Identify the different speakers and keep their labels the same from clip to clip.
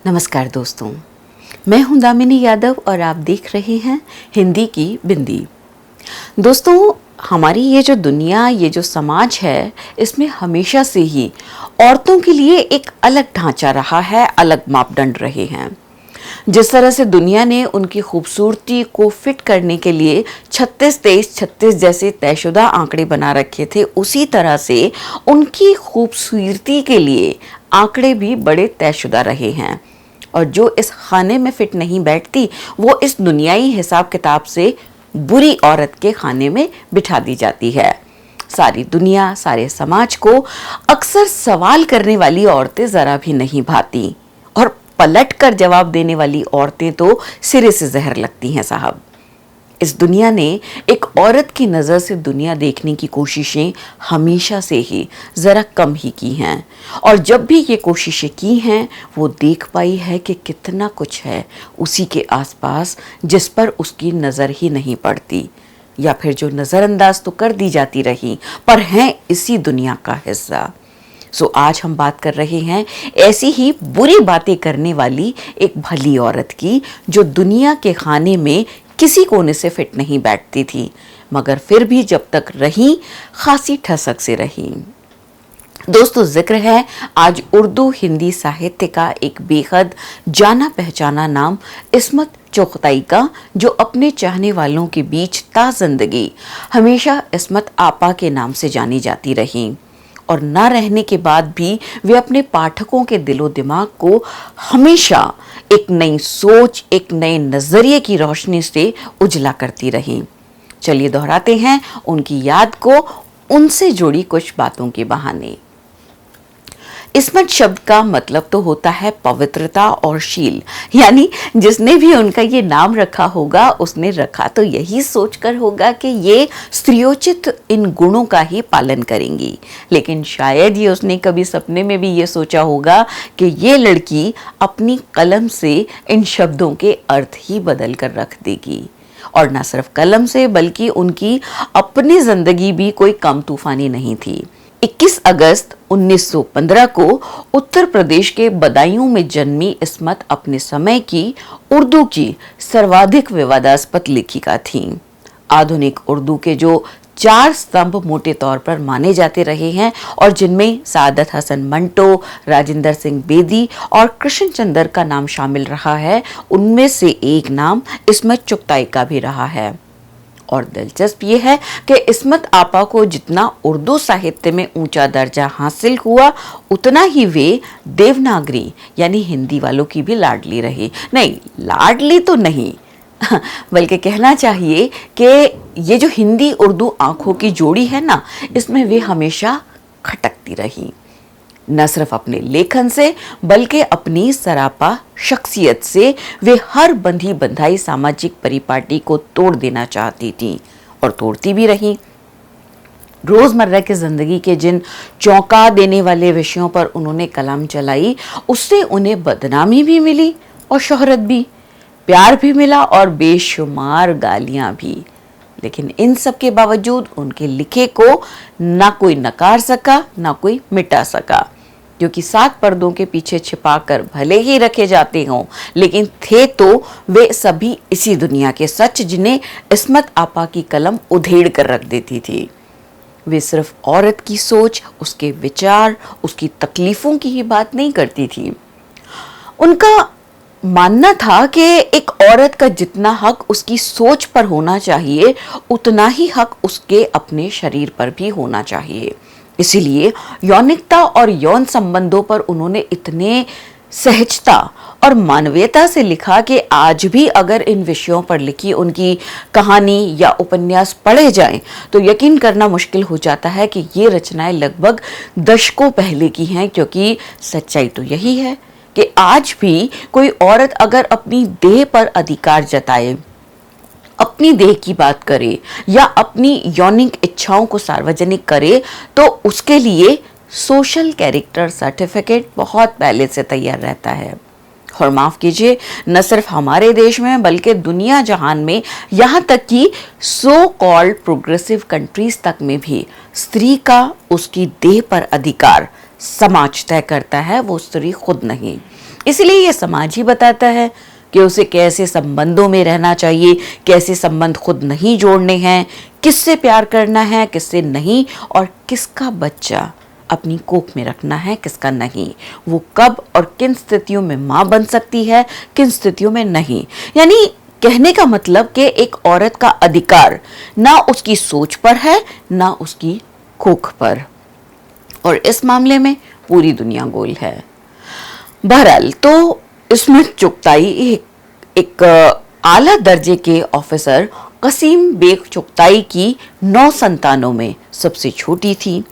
Speaker 1: नमस्कार दोस्तों, मैं हूं दामिनी यादव और आप देख रहे हैं हिंदी की बिंदी। दोस्तों, हमारी ये जो दुनिया, ये जो समाज है, इसमें हमेशा से ही औरतों के लिए एक अलग ढांचा रहा है, अलग मापदंड रहे हैं। जिस तरह से दुनिया ने उनकी खूबसूरती को फिट करने के लिए 36-23-36 जैसे तयशुदा आंकड़े बना रखे थे, उसी तरह से उनकी खूबसूरती के लिए आंकड़े भी बड़े तयशुदा रहे हैं। और जो इस खाने में फिट नहीं बैठती, वो इस दुनियाई हिसाब किताब से बुरी औरत के खाने में बिठा दी जाती है। सारी दुनिया, सारे समाज को अक्सर सवाल करने वाली औरतें जरा भी नहीं भाती, और पलट कर जवाब देने वाली औरतें तो सिरे से जहर लगती हैं साहब। इस दुनिया ने एक औरत की नज़र से दुनिया देखने की कोशिशें हमेशा से ही ज़रा कम ही की हैं, और जब भी ये कोशिशें की हैं, वो देख पाई है कि कितना कुछ है उसी के आसपास जिस पर उसकी नज़र ही नहीं पड़ती, या फिर जो नज़रअंदाज तो कर दी जाती रही पर हैं इसी दुनिया का हिस्सा। आज हम बात कर रहे हैं ऐसी ही बुरी बातें करने वाली एक भली औरत की, जो दुनिया के खाने में किसी कोने से फिट नहीं बैठती थी, मगर फिर भी जब तक रही खासी ठसक से रही। दोस्तों, जिक्र है आज उर्दू हिंदी साहित्य का एक बेहद जाना पहचाना नाम इस्मत चुगताई का, जो अपने चाहने वालों के बीच ता जिंदगी हमेशा इस्मत आपा के नाम से जानी जाती रही, और ना रहने के बाद भी वे अपने पाठकों के दिलो दिमाग को हमेशा एक नई सोच, एक नए नजरिए की रोशनी से उजला करती रही। चलिए दोहराते हैं उनकी याद को उनसे जुड़ी कुछ बातों के बहाने। इस्मत शब्द का मतलब तो होता है पवित्रता और शील, यानी जिसने भी उनका ये नाम रखा होगा, उसने रखा तो यही सोचकर होगा कि ये स्त्रियोचित इन गुणों का ही पालन करेंगी, लेकिन शायद ये उसने कभी सपने में भी ये सोचा होगा कि ये लड़की अपनी कलम से इन शब्दों के अर्थ ही बदल कर रख देगी। और न सिर्फ कलम से, बल्कि उनकी अपनी जिंदगी भी कोई कम तूफानी नहीं थी। 21 अगस्त 1915 को उत्तर प्रदेश के बदायूं में जन्मी इस्मत अपने समय की उर्दू की सर्वाधिक विवादास्पद लेखिका थीं। आधुनिक उर्दू के जो 4 स्तंभ मोटे तौर पर माने जाते रहे हैं, और जिनमें सादत हसन मंटो, राजेंद्र सिंह बेदी और कृष्ण चंद्र का नाम शामिल रहा है, उनमें से एक नाम इस्मत चुगताई का भी रहा है। और दिलचस्प ये है कि इस्मत आपा को जितना उर्दू साहित्य में ऊंचा दर्जा हासिल हुआ, उतना ही वे देवनागरी यानी हिंदी वालों की भी लाडली रही। नहीं, लाडली तो नहीं बल्कि कहना चाहिए कि ये जो हिंदी उर्दू आंखों की जोड़ी है ना, इसमें वे हमेशा खटकती रही। न सिर्फ अपने लेखन से, बल्कि अपनी सरापा शख्सियत से वे हर बंधी बंधाई सामाजिक परिपाटी को तोड़ देना चाहती थी, और तोड़ती भी रही। रोजमर्रा की जिंदगी के जिन चौंका देने वाले विषयों पर उन्होंने कलम चलाई, उससे उन्हें बदनामी भी मिली और शोहरत भी, प्यार भी मिला और बेशुमार गालियां भी। लेकिन इन सब के बावजूद उनके लिखे को ना कोई नकार सका, ना कोई मिटा सका, क्योंकि 7 पर्दों के पीछे छिपाकर भले ही रखे जाते हों, लेकिन थे तो वे सभी इसी दुनिया के सच, जिन्हें इस्मत आपा की कलम उधेड़ कर रख देती थी। वे सिर्फ औरत की सोच, उसके विचार, उसकी तकलीफों की ही बात नहीं करती थी। उनका मानना था कि एक औरत का जितना हक उसकी सोच पर होना चाहिए, उतना ही हक उसके अपने शरीर पर भी होना चाहिए। इसीलिए यौनिकता और यौन संबंधों पर उन्होंने इतने सहजता और मानवीयता से लिखा कि आज भी अगर इन विषयों पर लिखी उनकी कहानी या उपन्यास पढ़े जाएं, तो यकीन करना मुश्किल हो जाता है कि ये रचनाएं लगभग दशकों पहले की हैं, क्योंकि सच्चाई तो यही है कि आज भी कोई औरत अगर अपनी देह पर अधिकार जताए, अपनी देह की बात करे या अपनी यौनिक इच्छाओं को सार्वजनिक करे, तो उसके लिए सोशल कैरेक्टर सर्टिफिकेट बहुत पहले से तैयार रहता है। और माफ कीजिए, न सिर्फ हमारे देश में बल्कि दुनिया जहान में, यहाँ तक कि सो कॉल्ड प्रोग्रेसिव कंट्रीज तक में भी स्त्री का उसकी देह पर अधिकार समाज तय करता है, वो स्त्री खुद नहीं। इसलिए ये समाज ही बताता है कि उसे कैसे संबंधों में रहना चाहिए, कैसे संबंध खुद नहीं जोड़ने हैं, किससे प्यार करना है, किससे नहीं, और किसका बच्चा अपनी कोख में रखना है, किसका नहीं, वो कब और किन स्थितियों में मां बन सकती है, किन स्थितियों में नहीं। यानी कहने का मतलब कि एक औरत का अधिकार ना उसकी सोच पर है, ना उसकी कोख पर, और इस मामले में पूरी दुनिया गोल है। बहरहाल तो इसमें चुगताई एक आला दर्जे के ऑफिसर कसीम बेग चुगताई की 9 संतानों में सबसे छोटी थी,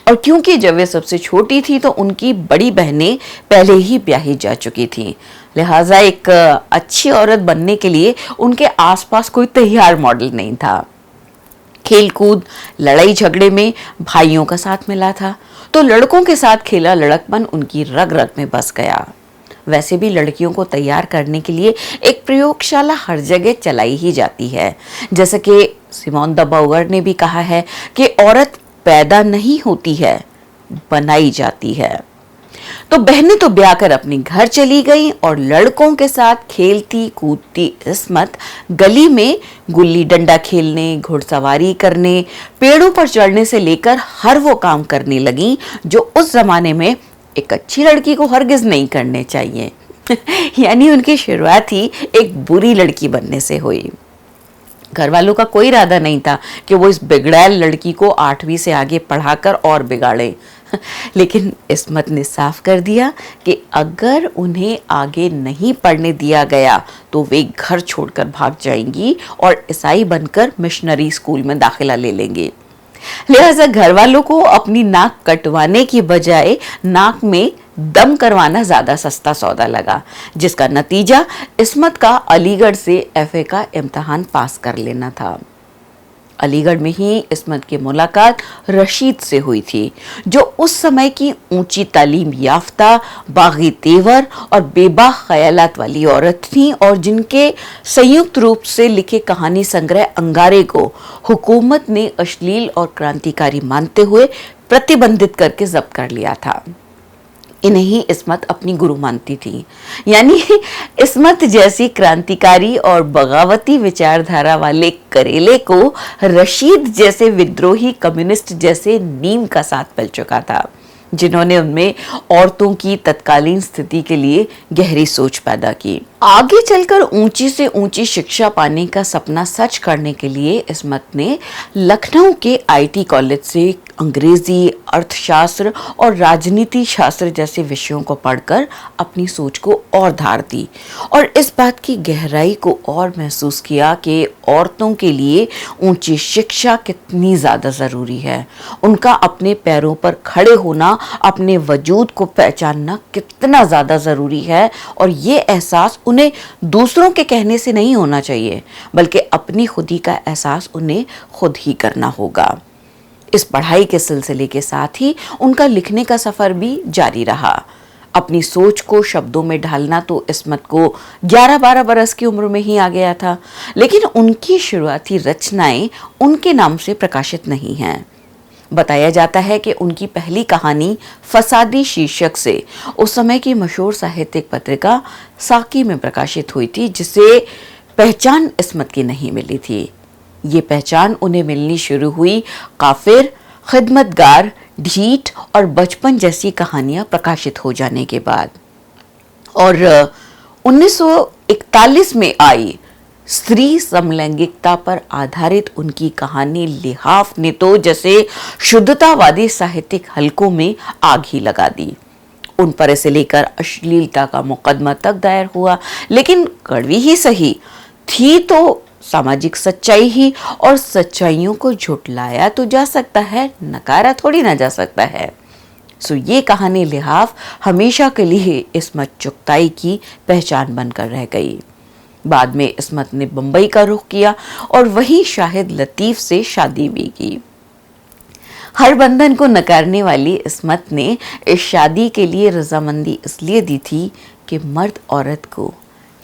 Speaker 1: और क्योंकि जब वे सबसे छोटी थी तो उनकी बड़ी बहनें पहले ही ब्याही जा चुकी थीं, लिहाजा एक अच्छी औरत बनने के लिए उनके आसपास कोई तैयार मॉडल नहीं था। खेलकूद, लड़ाई झगड़े में भाइयों का साथ मिला था, तो लड़कों के साथ खेला लड़कपन उनकी रग रग में बस गया। वैसे भी लड़कियों को तैयार करने के लिए एक प्रयोगशाला हर जगह चलाई ही जाती है। जैसे कि सिमोन द बाउवर ने भी कहा है कि औरत पैदा नहीं होती है, बनाई जाती है। तो बहनें तो ब्याह कर अपने घर चली गईं और लड़कों के साथ खेलती कूदती इस्मत गली में गुल्ली डंडा खेलने, घुड़सवारी करने, पेड़ों पर चढ़ने से लेकर हर वो काम करने लगी जो उस जमाने में एक अच्छी लड़की को हरगिज नहीं करने चाहिए। यानी उनकी शुरुआत ही एक बुरी लड़की बनने से हुई। घर वालों का कोई इरादा नहीं था कि वो इस बिगड़ैल लड़की को 8वीं से आगे पढ़ाकर और बिगाड़े, लेकिन इस्मत ने साफ कर दिया कि अगर उन्हें आगे नहीं पढ़ने दिया गया तो वे घर छोड़कर भाग जाएंगी और ईसाई बनकर मिशनरी स्कूल में दाखिला ले लेंगे। लिहाजा घर वालों को अपनी नाक कटवाने की बजाय नाक में दम करवाना ज्यादा सस्ता सौदा लगा, जिसका नतीजा इस्मत का अलीगढ़ से एफए का इम्तिहान पास कर लेना था। अलीगढ़ में ही इस्मत की मुलाकात रशीद से हुई थी, जो उस समय की ऊंची तालीम याफ्ता, बागी तेवर और बेबाक ख्यालात वाली औरत थी, और जिनके संयुक्त रूप से लिखे कहानी संग्रह अंगारे को हुकूमत ने अश्लील और क्रांतिकारी मानते हुए प्रतिबंधित करके जब्त कर लिया था। इन्हें ही इस्मत अपनी गुरु मानती थी। यानी इस्मत जैसी क्रांतिकारी और बगावती विचारधारा वाले करेले को रशीद जैसे विद्रोही कम्युनिस्ट जैसे नीम का साथ मिल चुका था, जिन्होंने उनमें औरतों की तत्कालीन स्थिति के लिए गहरी सोच पैदा की। आगे चलकर ऊंची से ऊंची शिक्षा पाने का सपना सच करने के लिए इस्मत ने लखनऊ के आईटी कॉलेज से अंग्रेजी, अर्थशास्त्र और राजनीति शास्त्र जैसे विषयों को पढ़कर अपनी सोच को और धार दी, और इस बात की गहराई को और महसूस किया कि औरतों के लिए ऊंची शिक्षा कितनी ज़्यादा ज़रूरी है, उनका अपने पैरों पर खड़े होना, अपने वजूद को पहचानना कितना ज़्यादा ज़रूरी है, और ये एहसास उन्हें दूसरों के कहने से नहीं होना चाहिए, बल्कि अपनी खुदी का एहसास उन्हें खुद ही करना होगा। इस पढ़ाई के सिलसिले के साथ ही उनका लिखने का सफ़र भी जारी रहा। अपनी सोच को शब्दों में ढालना तो इस्मत को 11-12 बरस की उम्र में ही आ गया था, लेकिन उनकी शुरुआती रचनाएं उनके नाम से प्रकाशित नहीं हैं। बताया जाता है कि उनकी पहली कहानी फसादी शीर्षक से उस समय की मशहूर साहित्यिक पत्रिका साकी में प्रकाशित हुई थी, जिसे पहचान इस्मत की नहीं मिली थी। ये पहचान उन्हें मिलनी शुरू हुई काफिर, खिदमतगार, ढीठ और बचपन जैसी कहानियां प्रकाशित हो जाने के बाद। और 1941 में आई स्त्री समलैंगिकता पर आधारित उनकी कहानी लिहाफ ने तो जैसे शुद्धतावादी साहित्यिक हलकों में आग ही लगा दी। उन पर इसे लेकर अश्लीलता का मुकदमा तक दायर हुआ, लेकिन कड़वी ही सही थी तो सामाजिक सच्चाई ही, और सच्चाइयों को झुटलाया तो जा सकता है, नकारा थोड़ी ना जा सकता है। सो ये कहानी लिहाफ हमेशा के लिए इस्मत चुगताई की पहचान बनकर रह गई। बाद में इस्मत ने बंबई का रुख किया और वहीं शाहिद लतीफ से शादी भी की। हर बंधन को नकारने वाली इस्मत ने इस शादी के लिए रजामंदी इसलिए दी थी कि मर्द औरत को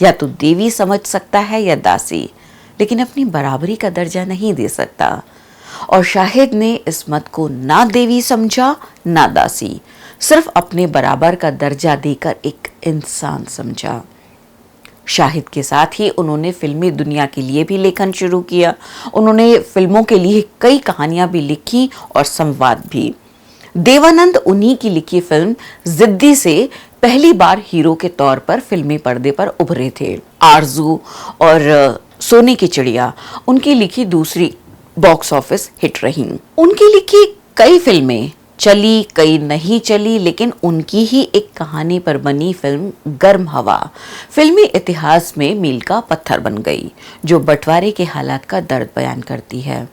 Speaker 1: या तो देवी समझ सकता है या दासी, लेकिन अपनी बराबरी का दर्जा नहीं दे सकता। और शाहिद ने इस्मत को ना देवी समझा ना दासी, सिर्फ अपने बराबर का दर्जा देकर एक इंसान समझा। शाहिद के साथ ही उन्होंने फिल्मी दुनिया के लिए भी लेखन शुरू किया। उन्होंने फिल्मों के लिए कई कहानियां भी लिखी और संवाद भी। देवानंद उन्हीं की लिखी फिल्म जिद्दी से पहली बार हीरो के तौर पर फिल्मी पर्दे पर उभरे थे। आरजू और सोने की चिड़िया उनकी लिखी दूसरी बॉक्स ऑफिस हिट रही। उनकी लिखी कई फिल्में चली, कई नहीं चली, लेकिन उनकी ही एक कहानी पर बनी फिल्म गर्म हवा फिल्मी इतिहास में मील का पत्थर बन गई, जो बंटवारे के हालात का दर्द बयान करती है।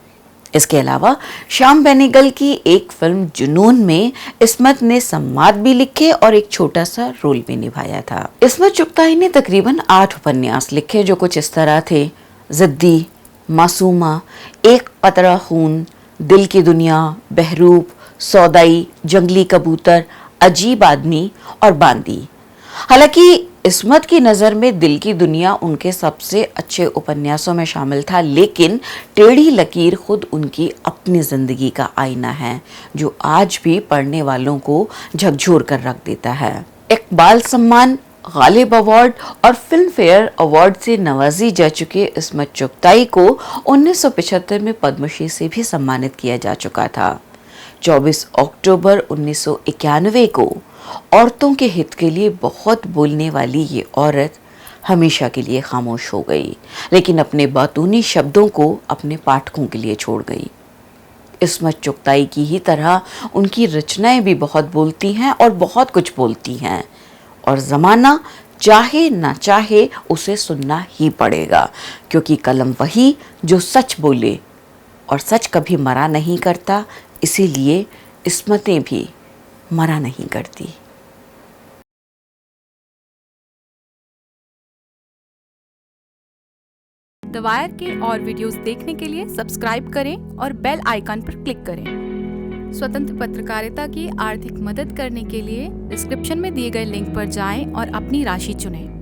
Speaker 1: इसके अलावा श्याम बेनेगल की एक फिल्म जुनून में इस्मत ने संवाद भी लिखे और एक छोटा सा रोल भी निभाया था। इस्मत चुगताई ने तकरीबन 8 उपन्यास लिखे, जो कुछ इस तरह थे: जिद्दी, मासूमा, एक कतरा खून, दिल की दुनिया, बहरूप, सौदाई, जंगली कबूतर, अजीब आदमी और बांदी। हालांकि इस्मत की नज़र में दिल की दुनिया उनके सबसे अच्छे उपन्यासों में शामिल था, लेकिन टेढ़ी लकीर खुद उनकी अपनी ज़िंदगी का आईना है, जो आज भी पढ़ने वालों को झकझोर कर रख देता है। इकबाल सम्मान, गालिब अवार्ड और फिल्म फेयर अवार्ड से नवाजी जा चुके इस्मत चुगताई को 1975 में पद्मश्री से भी सम्मानित किया जा चुका था। 24 अक्टूबर 1991 को औरतों के हित के लिए बहुत बोलने वाली ये औरत हमेशा के लिए खामोश हो गई, लेकिन अपने बातूनी शब्दों को अपने पाठकों के लिए छोड़ गई। इस्मत चुगताई की ही तरह उनकी रचनाएं भी बहुत बोलती हैं और बहुत कुछ बोलती हैं, और ज़माना चाहे ना चाहे उसे सुनना ही पड़ेगा, क्योंकि कलम वही जो सच बोले, और सच कभी मरा नहीं करता, इसीलिए इस्मतें भी मरा नहीं करती।
Speaker 2: द वायर के और वीडियोस देखने के लिए सब्सक्राइब करें और बेल आइकन पर क्लिक करें। स्वतंत्र पत्रकारिता की आर्थिक मदद करने के लिए डिस्क्रिप्शन में दिए गए लिंक पर जाएं और अपनी राशि चुनें।